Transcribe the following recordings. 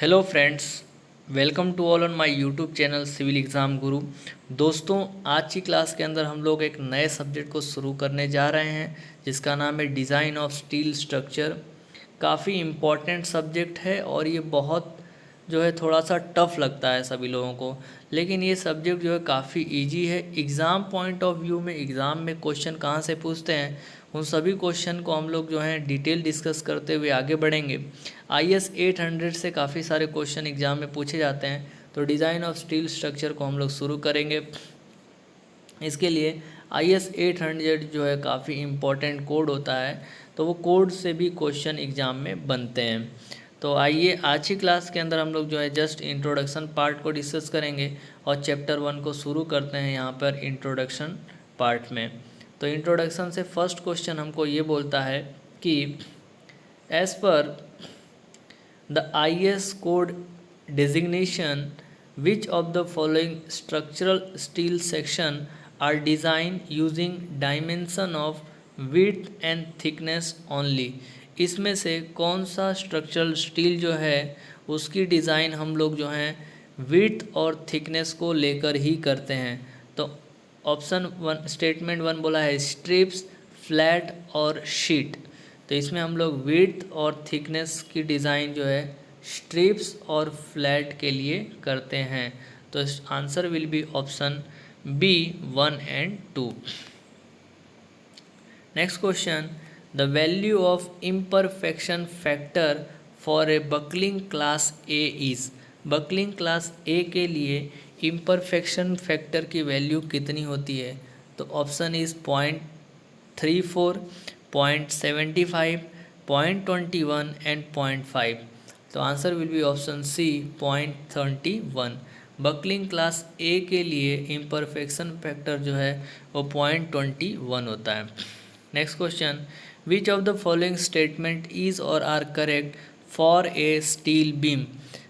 Hello friends, welcome to all on my YouTube channel civil exam guru. दोस्तों, आज की class के अंदर हम लोग एक नए सब्जेक्ट को शुरू करने जा रहे हैं जिसका नाम है डिज़ाइन ऑफ स्टील स्ट्रक्चर। काफ़ी इम्पॉर्टेंट सब्जेक्ट है और ये बहुत जो है थोड़ा सा टफ लगता है सभी लोगों को, लेकिन ये सब्जेक्ट जो है काफ़ी इजी है। एग्ज़ाम पॉइंट ऑफ व्यू में एग्ज़ाम में क्वेश्चन कहाँ से पूछते हैं, उन सभी क्वेश्चन को हम लोग जो है डिटेल डिस्कस करते हुए आगे बढ़ेंगे। IS 800 से काफ़ी सारे क्वेश्चन एग्ज़ाम में पूछे जाते हैं, तो डिज़ाइन ऑफ स्टील स्ट्रक्चर को हम लोग शुरू करेंगे। इसके लिए IS 800 जो है काफ़ी इम्पोर्टेंट कोड होता है, तो वो कोड से भी क्वेश्चन एग्ज़ाम में बनते हैं। तो आइए आज की क्लास के अंदर हम लोग जो है जस्ट इंट्रोडक्शन पार्ट को डिस्कस करेंगे और चैप्टर 1 को शुरू करते हैं यहाँ पर इंट्रोडक्शन पार्ट में। तो इंट्रोडक्शन से फर्स्ट क्वेश्चन हमको ये बोलता है कि as per the IS code designation, which of the following structural steel section are designed using dimension of width and thickness only? इसमें से कौन सा स्ट्रक्चरल स्टील जो है उसकी डिज़ाइन हम लोग जो हैं विड्थ और थिकनेस को लेकर ही करते हैं। तो ऑप्शन 1 स्टेटमेंट 1 बोला है स्ट्रिप्स, फ्लैट और शीट। तो इसमें हम लोग विड्थ और थिकनेस की डिज़ाइन जो है स्ट्रिप्स और फ्लैट के लिए करते हैं। तो answer will be option B 1 and 2। Next question, the value of imperfection factor for a buckling class A is. Buckling class A के लिए इम्परफेक्शन फैक्टर की वैल्यू कितनी होती है? तो ऑप्शन इज़ 0.34, 0.75, 0.21 एंड 0.5। तो answer will be option C 0.31। Buckling class A के लिए इम्परफेक्शन फैक्टर जो है वो 0.21 होता है। Next question, which of the following statement is or are correct for a steel beam.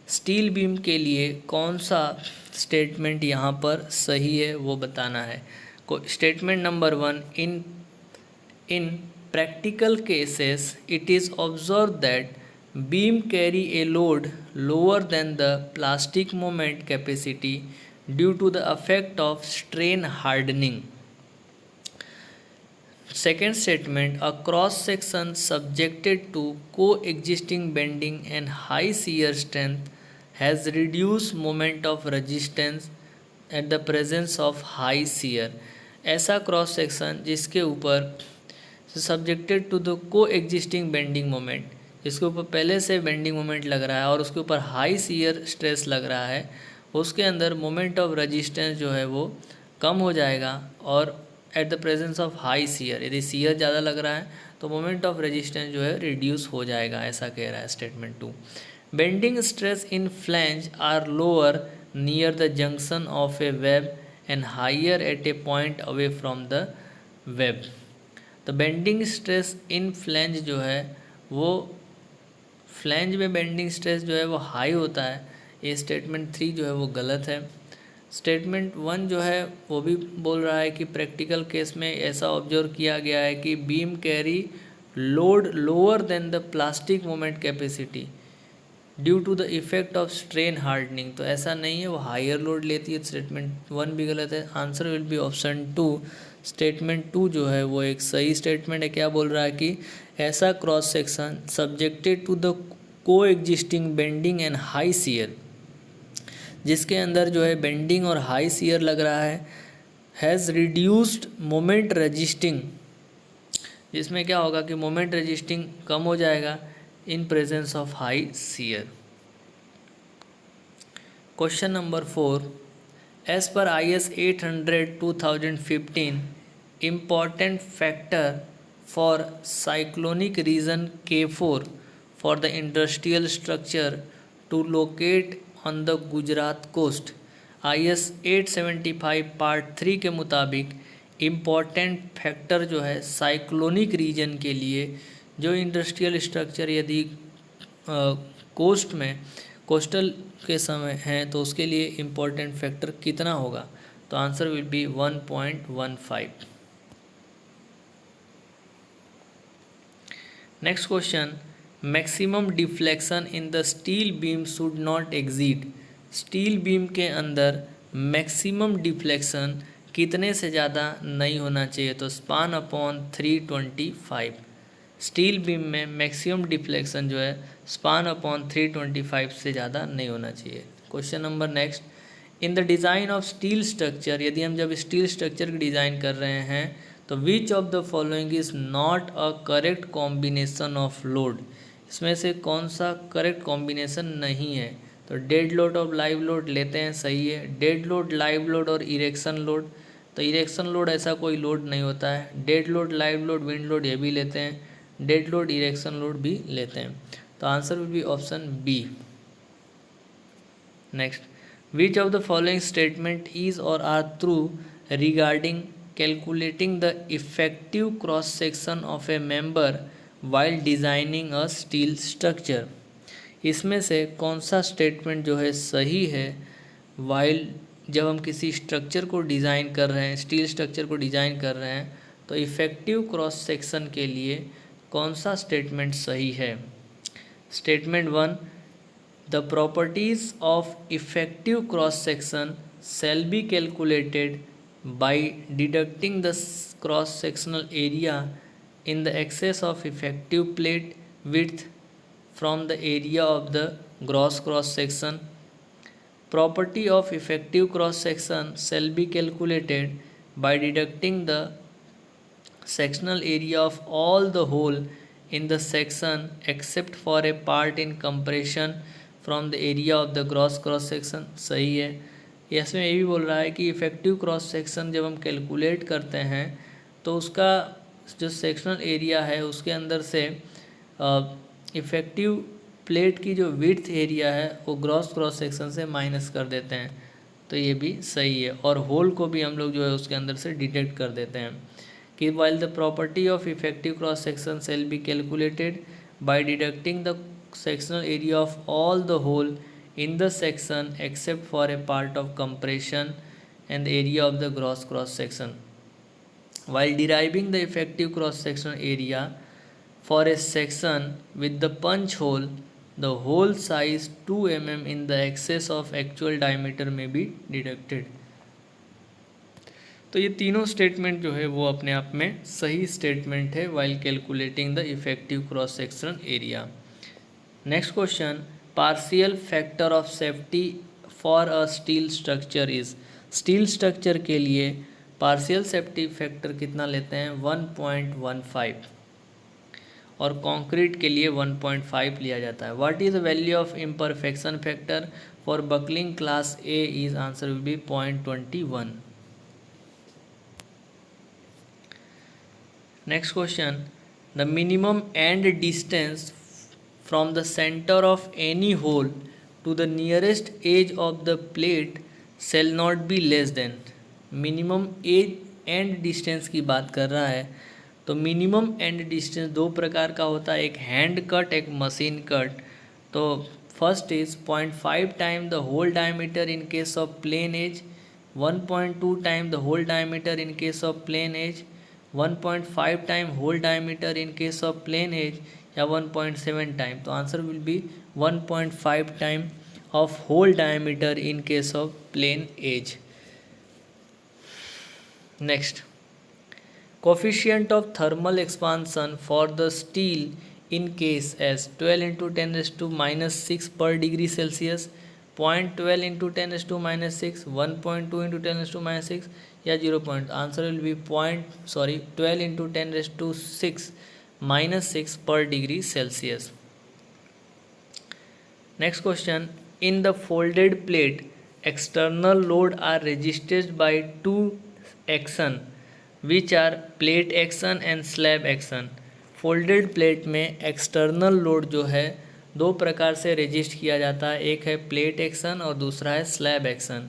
Steel beam के लिए कौन सा स्टेटमेंट यहाँ पर सही है वो बताना है। Statement number 1, in practical cases it is observed that beam carry a load lower than the plastic moment capacity due to the effect of strain hardening. Second statement, a cross section subjected to coexisting bending and high shear strength has reduced moment of resistance at the presence of high shear. ऐसा cross section जिसके ऊपर subjected to the coexisting bending moment, जिसके ऊपर पहले से bending moment लग रहा है और उसके ऊपर हाई सीयर स्ट्रेस लग रहा है, उसके अंदर मोमेंट ऑफ रेजिस्टेंस जो है वो कम हो जाएगा और at the presence of high shear, यदि सीयर ज़्यादा लग रहा है तो मोमेंट ऑफ रेजिस्टेंस जो है रिड्यूस हो जाएगा, ऐसा कह रहा है statement 2। Bending stress in flange are lower near the junction of a web and higher at a point away from the web. तो बेंडिंग स्ट्रेस इन फ्लैंज जो है वो फ्लैंज में बेंडिंग स्ट्रेस जो है वो हाई होता है। ये स्टेटमेंट 3 जो है वो गलत है। स्टेटमेंट 1 जो है वो भी बोल रहा है कि प्रैक्टिकल केस में ऐसा ऑब्जर्व किया गया है कि beam carry load lower than the plastic moment capacity due to the effect of strain hardening. तो ऐसा नहीं है, वो हायर लोड लेती है। स्टेटमेंट 1 भी गलत है। Answer will be option 2। Statement 2 जो है वो एक सही स्टेटमेंट है। क्या बोल रहा है कि ऐसा cross section subjected to the coexisting bending and high shear, जिसके अंदर जो है बेंडिंग और हाई सीयर लग रहा है, हैज़ रिड्यूस्ड मोमेंट रजिस्टिंग, जिसमें क्या होगा कि मोमेंट रजिस्टिंग कम हो जाएगा in presence of high shear. Question number 4, as per IS 800/2015 important factor for cyclonic region K4 for the industrial structure to locate on the Gujarat coast. IS 875 part 3 के मुताबिक important factor जो है cyclonic reason के लिए, जो industrial structure यदि coast में coastal के समय हैं तो उसके लिए इम्पॉर्टेंट फैक्टर कितना होगा? तो answer will B 1.15। Next question, maximum deflection in the steel beam should not exceed, steel beam के अंदर मैक्सिमम डिफ्लेक्शन कितने से ज़्यादा नहीं होना चाहिए, तो स्पान अपॉन 325। स्टील बीम में मैक्सिमम डिफ्लेक्शन जो है स्पान अपॉन 325 से ज़्यादा नहीं होना चाहिए। Question number next, in the design of steel structure, यदि हम जब स्टील स्ट्रक्चर की डिज़ाइन कर रहे हैं तो विच of the following is not a correct combination of load, इसमें से कौन सा करेक्ट कॉम्बिनेशन नहीं है, तो डेड लोड और लाइव लोड लेते हैं, सही है। डेड लोड, लाइव लोड और इरेक्शन लोड, तो इरेक्शन लोड ऐसा कोई लोड नहीं होता है। Dead load, live load, wind load ये भी लेते हैं, डेड लोड, इरेक्शन लोड भी लेते हैं, तो answer will be option b. Next, which of the following statement is or are true regarding calculating the effective cross section of a member while designing a steel structure, इसमें से कौन सा statement जो है सही है वाइल जब हम किसी स्ट्रक्चर को डिज़ाइन कर रहे हैं, स्टील स्ट्रक्चर को डिज़ाइन कर रहे हैं, तो इफ़ेक्टिव क्रॉस सेक्शन के लिए कौन सा स्टेटमेंट सही है। Statement 1, the properties of effective cross section shall be calculated by deducting the cross sectional area in the excess of effective plate width from the area of the gross cross section. Property of effective cross section shall be calculated by deducting the sectional area of all the hole in the section except for a part in compression from the area of the gross cross section, सही है। इसमें ये भी बोल रहा है कि effective cross section जब हम कैलकुलेट करते हैं तो उसका जो सेक्शनल एरिया है उसके अंदर से इफ़ेक्टिव प्लेट की जो विड्थ एरिया है वो ग्रॉस क्रॉस सेक्शन से माइनस कर देते हैं, तो ये भी सही है। और होल को भी हम लोग जो है उसके अंदर से डिटेक्ट कर देते हैं कि while the property of effective cross section shall be calculated by deducting the sectional area of all the hole in the section except for a part of compression and the area of the gross cross section. While deriving the effective cross sectional area for a section with the punch hole, the hole size 2 mm in the excess of actual diameter may be deducted. तो ये तीनों statement जो है वो अपने आप में सही स्टेटमेंट है while calculating the effective cross sectional area. Next question, partial factor of safety for a steel structure is, steel structure के लिए पार्शियल सेफ्टी फैक्टर कितना लेते हैं 1.15 और कंक्रीट के लिए 1.5 लिया जाता है। What is the value of imperfection factor for buckling class A is, answer will B 0.21। Next question, the minimum and distance from the center of any hole to the nearest edge of the plate shall not be less than, minimum age and distance की बात कर रहा है। तो minimum and distance दो प्रकार का होता है, एक हैंड कट, एक मशीन कट। तो first is 0.5 time the hole diameter in case of plain edge, 1.2 time the hole diameter in case of plain edge, 1.5 time hole diameter in case of plain edge, या 1.7 time. तो answer will be 1.5 time of hole diameter in case of plain edge. Next, coefficient of thermal expansion for the steel in case S 12 into 10⁻⁻6 पर degree Celsius, 0.12 into 10⁻⁻6, 1.2 into 10⁻⁻6 या 0. Answer will B 12 into 10⁻⁶ per degree Celsius. Next question, in the folded plate external load are resisted by two action which are plate action and slab action. Folded plate में external load जो है दो प्रकार से resist किया जाता है, एक है प्लेट एक्शन और दूसरा है slab action.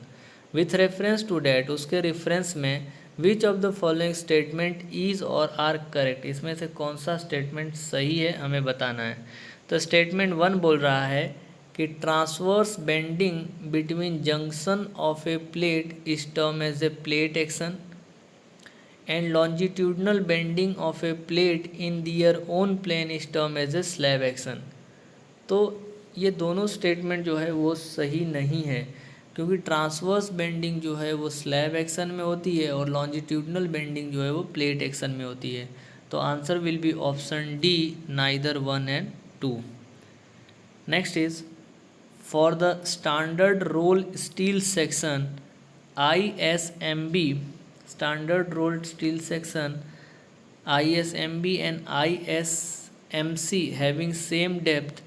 With reference to that, उसके रेफरेंस में which of the following statement is और आर करेक्ट, इसमें से कौन सा स्टेटमेंट सही है हमें बताना है। तो स्टेटमेंट 1 बोल रहा है कि transverse bending between junction of a plate is term as a plate action. And longitudinal bending of a plate in their own plane is term as a slab action. तो ये दोनों स्टेटमेंट जो है वो सही नहीं है, क्योंकि ट्रांसवर्स बेंडिंग जो है वो स्लैब एक्शन में होती है और लॉन्जिट्यूडनल बेंडिंग जो है वो प्लेट एक्शन में होती है। तो answer will be option D, neither 1 and 2। Next is for the standard role steel section ISMB, standard rolled steel section ISMB and ISMC having same depth,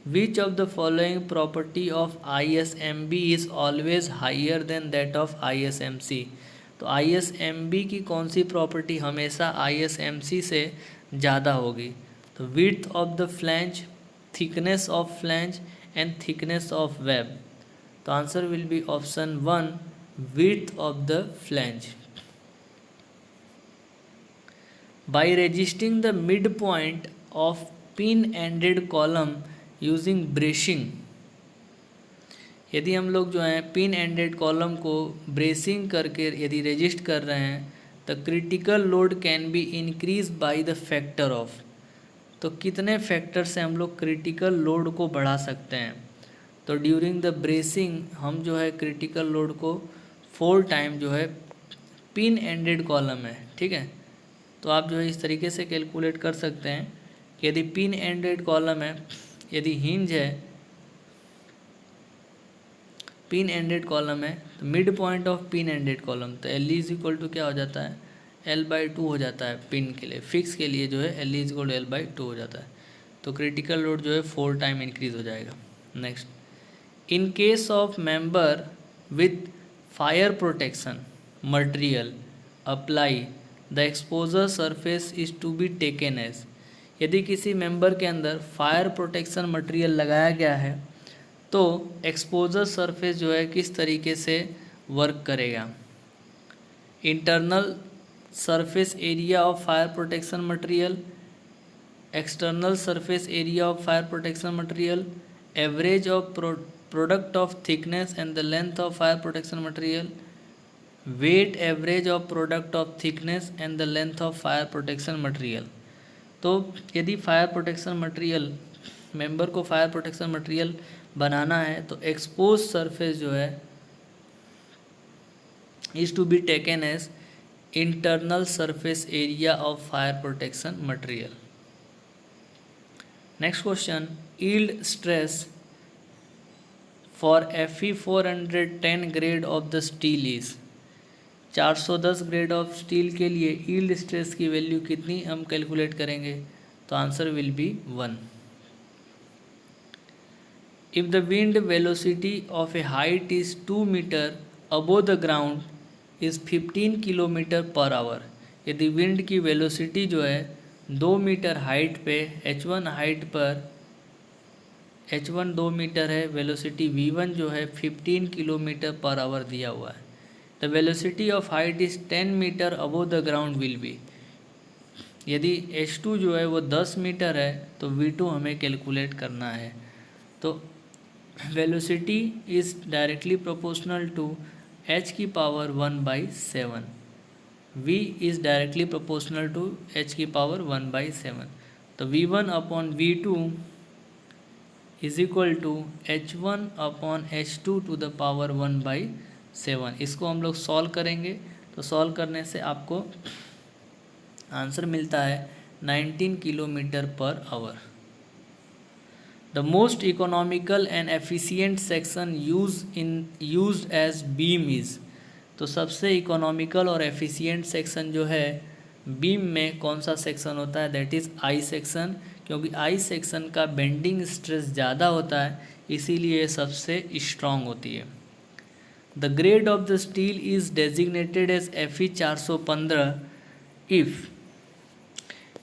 which of the following property of ISMB is always higher than that of ISMC? तो ISMB की कौन सी property हमेशा ISMC से ज़्यादा होगी? तो width of the flange, thickness of flange and thickness of web. तो answer will be option 1, width of the flange. By resisting the midpoint of pin-ended column using bracing, यदि हम लोग जो है पिन एंडेड कॉलम को bracing करके यदि resist कर रहे हैं तो critical load can be increase by the factor of. तो कितने फैक्टर से हम लोग क्रिटिकल लोड को बढ़ा सकते हैं? तो ड्यूरिंग द ब्रेसिंग हम जो है क्रिटिकल लोड को 4 टाइम जो है पिन एंडेड कॉलम है, ठीक है। तो आप जो है इस तरीके से कैलकुलेट कर सकते हैं कि यदि पिन एंडेड कॉलम है, यदि हिंज है, पिन एंडेड कॉलम है, तो mid point of pin ended column, तो L इज इक्वल टू क्या हो जाता है? L/2 हो जाता है पिन के लिए। फिक्स के लिए जो है L is equal to L/2 हो जाता है। तो क्रिटिकल लोड जो है 4 टाइम इंक्रीज हो जाएगा। Next, in case of member with fire protection material apply, the exposure surface is to be taken as. यदि किसी मेंबर के अंदर फायर प्रोटेक्शन मटेरियल लगाया गया है तो एक्सपोजर सरफेस जो है किस तरीके से वर्क करेगा? Internal surface area of fire protection material, external surface area of fire protection material, average of product of thickness and the length of fire protection material, weight average of product of thickness and the length of fire protection material। तो यदि fire protection material, member को fire protection material बनाना है तो expose surface जो है is to be taken as internal surface area of fire protection material. Next question, yield stress for Fe 410 grade of the steel is. 410 grade of steel के लिए yield stress की value कितनी हम calculate करेंगे? तो answer will be 1। If the wind velocity of a height is 2 metre above the ground is 15 kilometre per hour. यदि wind की velocity जो है 2 मीटर हाइट पे, h1 हाइट पर, h1 2 मीटर है, वेलोसिटी v1 जो है 15 किलोमीटर पर आवर दिया हुआ है। The velocity of height is 10 metre above the ground will be. यदि h2 जो है वो 10 मीटर है तो v2 हमें कैलकुलेट करना है। तो velocity is directly proportional to h की power 1/7, v is directly proportional to h की पावर 1/7। तो v1 upon v2 is equal to h1 upon h2 to the power 1/7। इसको हम लोग सॉल्व करेंगे तो सॉल्व करने से आपको आंसर मिलता है 19 kilometre per hour. The most economical and efficient section used as beam is. तो सबसे इकोनॉमिकल और एफिशिएंट सेक्शन जो है बीम में कौन सा सेक्शन होता है? दैट इज़ आई सेक्शन, क्योंकि आई सेक्शन का बेंडिंग स्ट्रेस ज़्यादा होता है, इसीलिए सबसे स्ट्रॉन्ग होती है। The grade of the steel is designated as Fe 415 if.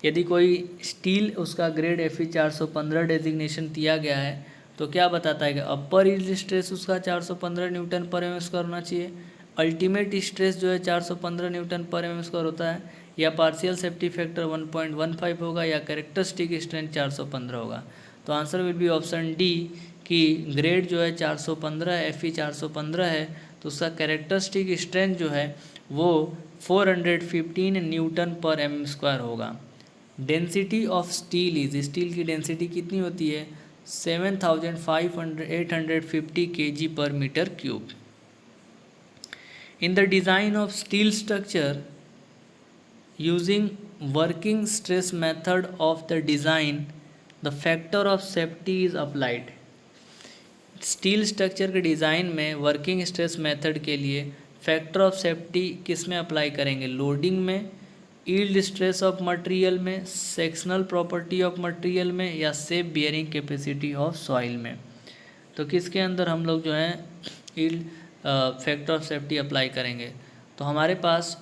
यदि कोई स्टील उसका ग्रेड Fe 415 डेजिग्नेशन दिया गया है तो क्या बताता है कि अपर यील्ड स्ट्रेस उसका 415 न्यूटन पर एम स्क्वायर होना चाहिए, अल्टीमेट स्ट्रेस जो है 415 न्यूटन पर एम स्क्वायर होता है, या पार्शियल सेफ्टी फैक्टर 1.15 होगा, या कैरेक्टरिस्टिक स्ट्रेंथ 415 होगा। तो answer will be option D कि ग्रेड जो है 415 Fe 415 है, तो उसका कैरेक्टरिस्टिक स्ट्रेंथ जो है वो 415 न्यूटन पर एम स्क्वायर होगा। Density of steel is, steel की डेंसिटी कितनी होती है 7,850 kg per metre cube. In the design of steel structure using working stress method of the design the factor of safety is applied. Steel structure के design में working stress method के लिए factor of safety किस में apply करेंगे, loading में, yield stress of material में, sectional property of material में, या safe bearing capacity of soil में। तो किसके अंदर हम लोग जो है yield factor of safety apply करेंगे। तो हमारे पास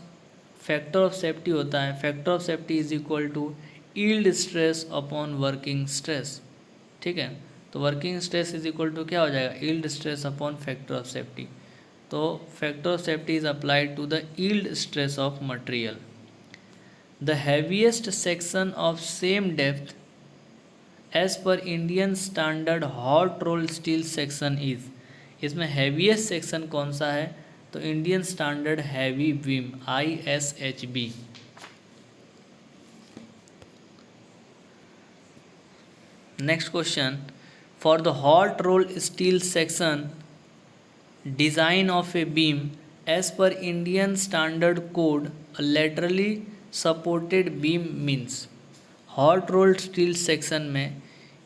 फैक्टर ऑफ सेफ्टी होता है, factor of safety is equal to yield stress upon working stress. ठीक है, तो working stress is equal to क्या हो जाएगा, yield stress upon factor of safety. तो factor of safety is applied to the yield stress of material. The heaviest section of same depth as per Indian standard hot roll steel section is. इसमें heaviest section कौन सा है, तो Indian standard heavy beam ISHB। Next question, for the hot roll steel section design of a beam as per Indian standard code a laterally supported beam means. Hot rolled steel section में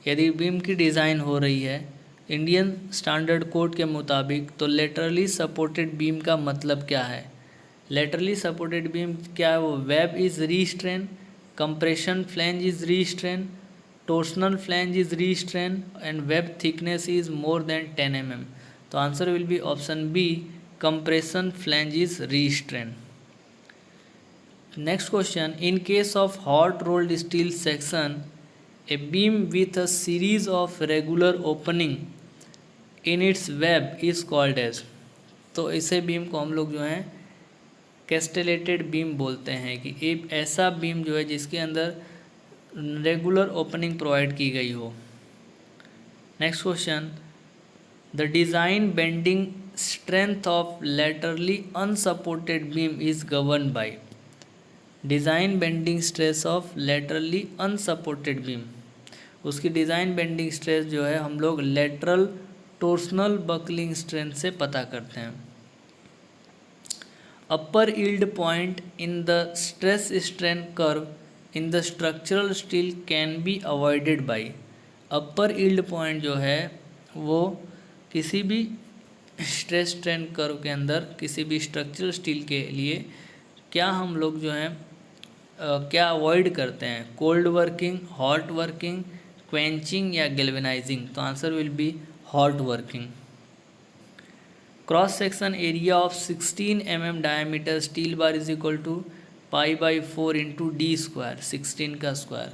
यदि beam की design हो रही है Indian standard code के मुताबिक, तो laterally supported beam का मतलब क्या है। लेटरली सपोर्टेड बीम क्या है, वो web is restrain, compression flange is restrain, torsional flange is restrain and web thickness is more than 10 mm। तो answer will be option B, compression flange is restrain. Next question, in case of hot rolled steel section, a beam with a series of regular opening in its web is called as। तो इसे beam को हम लोग जो है कैस्टेलेटेड beam बोलते हैं कि एक ऐसा बीम जो है जिसके अंदर रेगुलर ओपनिंग प्रोवाइड की गई हो। Next question, the design bending strength of laterally unsupported beam is govern by. Design bending stress of laterally unsupported beam, उसकी डिज़ाइन बेंडिंग स्ट्रेस जो है हम लोग लेटरल टोर्सनल बकलिंग स्ट्रेंथ से पता करते हैं। Upper yield point in the stress strain curve in the structural steel can be avoided by. Upper yield point जो है वो किसी भी स्ट्रेस स्ट्रेन कर्व के अंदर किसी भी स्ट्रक्चरल स्टील के लिए क्या हम लोग जो हैं क्या अवॉइड करते हैं, cold working, hot working, quenching या गैल्वेनाइजिंग। तो answer will be hot working. Cross section area of 16 mm diameter steel bar is equal to π/4 into d square, 16 का स्क्वायर।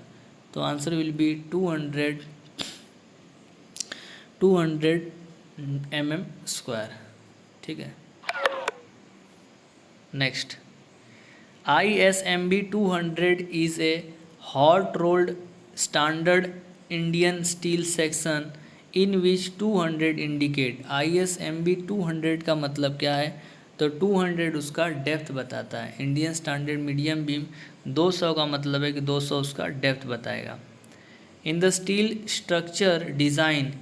तो answer will be 200 mm square. ठीक है, next, ISMB 200 is a hot rolled standard Indian steel section in which 200 indicate। ISMB 200 का मतलब क्या है, तो 200 उसका डेप्थ बताता है। इंडियन स्टैंडर्ड मीडियम बीम 200 का मतलब है कि 200 उसका डेप्थ बताएगा। In the steel structure design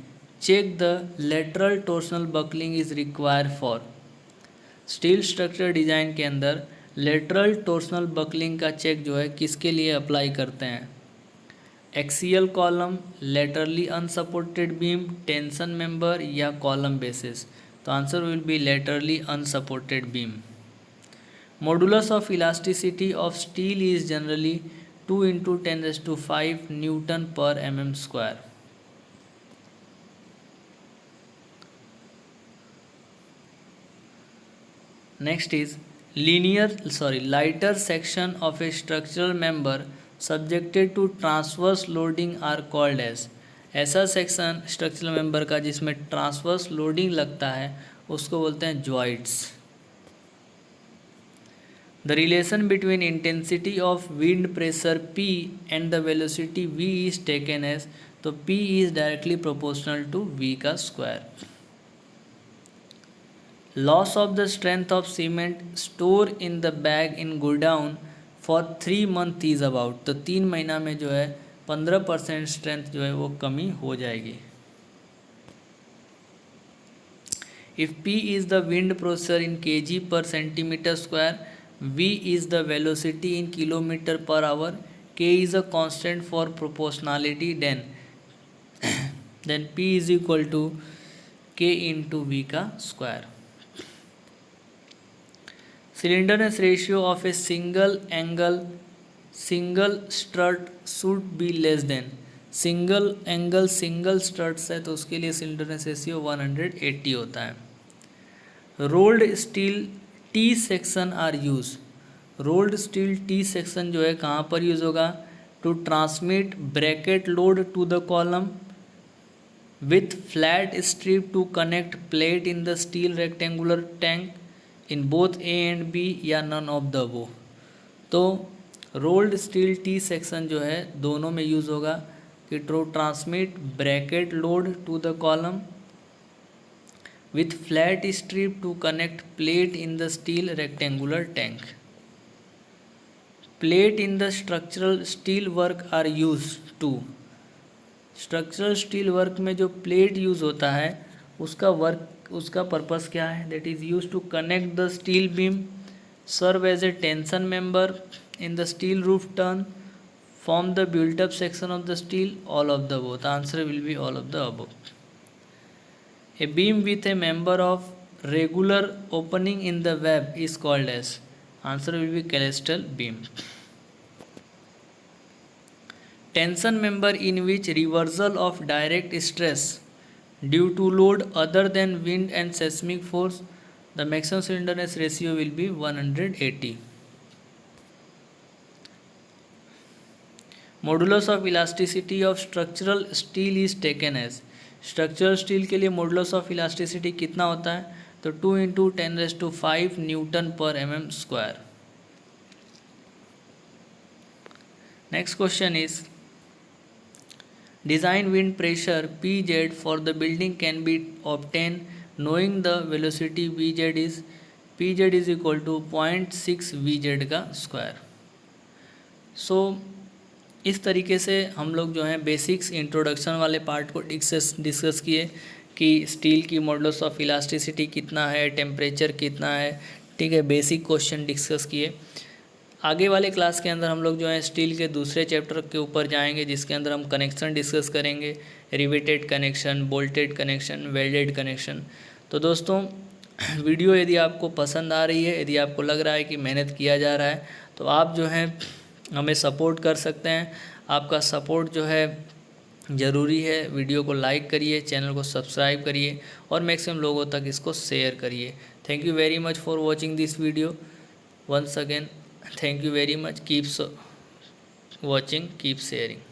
check the lateral torsional buckling is require for. Steel structure design के अंदर लेटरल टोर्सनल बकलिंग का चेक जो है किसके लिए अप्लाई करते हैं, axial column, laterally unsupported beam, tension member या कॉलम बेसिस। तो answer will be laterally unsupported beam. Modulus of elasticity of steel is generally 2 × 10⁵ newton per mm square. Next is lighter section of a structural member subjected to transverse loading are called as। ऐसा section structural member का जिसमें transverse loading लगता है उसको बोलते हैं joints. The relation between intensity of wind pressure P and the velocity V is taken as. तो P is directly proportional to V का square. Loss of the strength of cement store in the bag in godown for 3 month is about. तो 3 महीना में जो है 15% strength जो है वो कमी हो जाएगी। If P is the wind processor in kg per centimetre square, V is the velocity in kilometre per hour, K is a constant for proportionality, then P is equal to K into V का square. Slenderness ratio of a single angle single strut should be less than। Single angle single struts है तो उसके लिए slenderness ratio 180 होता है। Rolled steel T section are use. Rolled steel T section जो है कहाँ पर यूज होगा? To transmit bracket load to the column with flat strip to connect plate in the steel rectangular tank in both A and B या none of the above. तो rolled steel T section जो है दोनों में use होगा कि to transmit bracket load to the column with flat strip to connect plate in the steel rectangular tank. Plate in the structural steel work are use to. Structural steel work में जो plate use होता है उसका purpose क्या है? That is use to connect the steel beam, serve as a tension member in the steel roof turn, form the built up section of the steel, all of the above. The answer will be all of the above. A beam with a member of regular opening in the web is called as. Answer will be castellated beam. Tension member in which reversal of direct stress due to load other than wind and seismic force, the maximum slenderness ratio will be 180. Modulus of elasticity of structural steel is taken as। Structural steel के लिए modulus of elasticity कितना होता है? तो 2 × 10⁵ newton per mm square. Next question is design wind pressure Pz for the building can be obtained knowing the velocity Vz is equal to 0.6 Vz का square. सो इस तरीके से हम लोग जो है बेसिक्स इंट्रोडक्शन वाले पार्ट को डिस्कस किए कि स्टील की मॉडुलस ऑफ इलास्टिसिटी कितना है, टेम्परेचर कितना है, ठीक है, बेसिक क्वेश्चन डिस्कस किए। आगे वाले क्लास के अंदर हम लोग जो है स्टील के दूसरे चैप्टर के ऊपर जाएंगे जिसके अंदर हम कनेक्शन डिस्कस करेंगे, riveted connection, bolted connection, welded connection. तो दोस्तों वीडियो यदि आपको पसंद आ रही है, यदि आपको लग रहा है कि मेहनत किया जा रहा है तो आप जो है हमें सपोर्ट कर सकते हैं। आपका सपोर्ट जो है ज़रूरी है। वीडियो को लाइक करिए, चैनल को सब्सक्राइब करिए और मैक्सिमम लोगों तक इसको शेयर करिए। Thank you very much for watching this video once again। Thank you very much. Keep watching, keep sharing.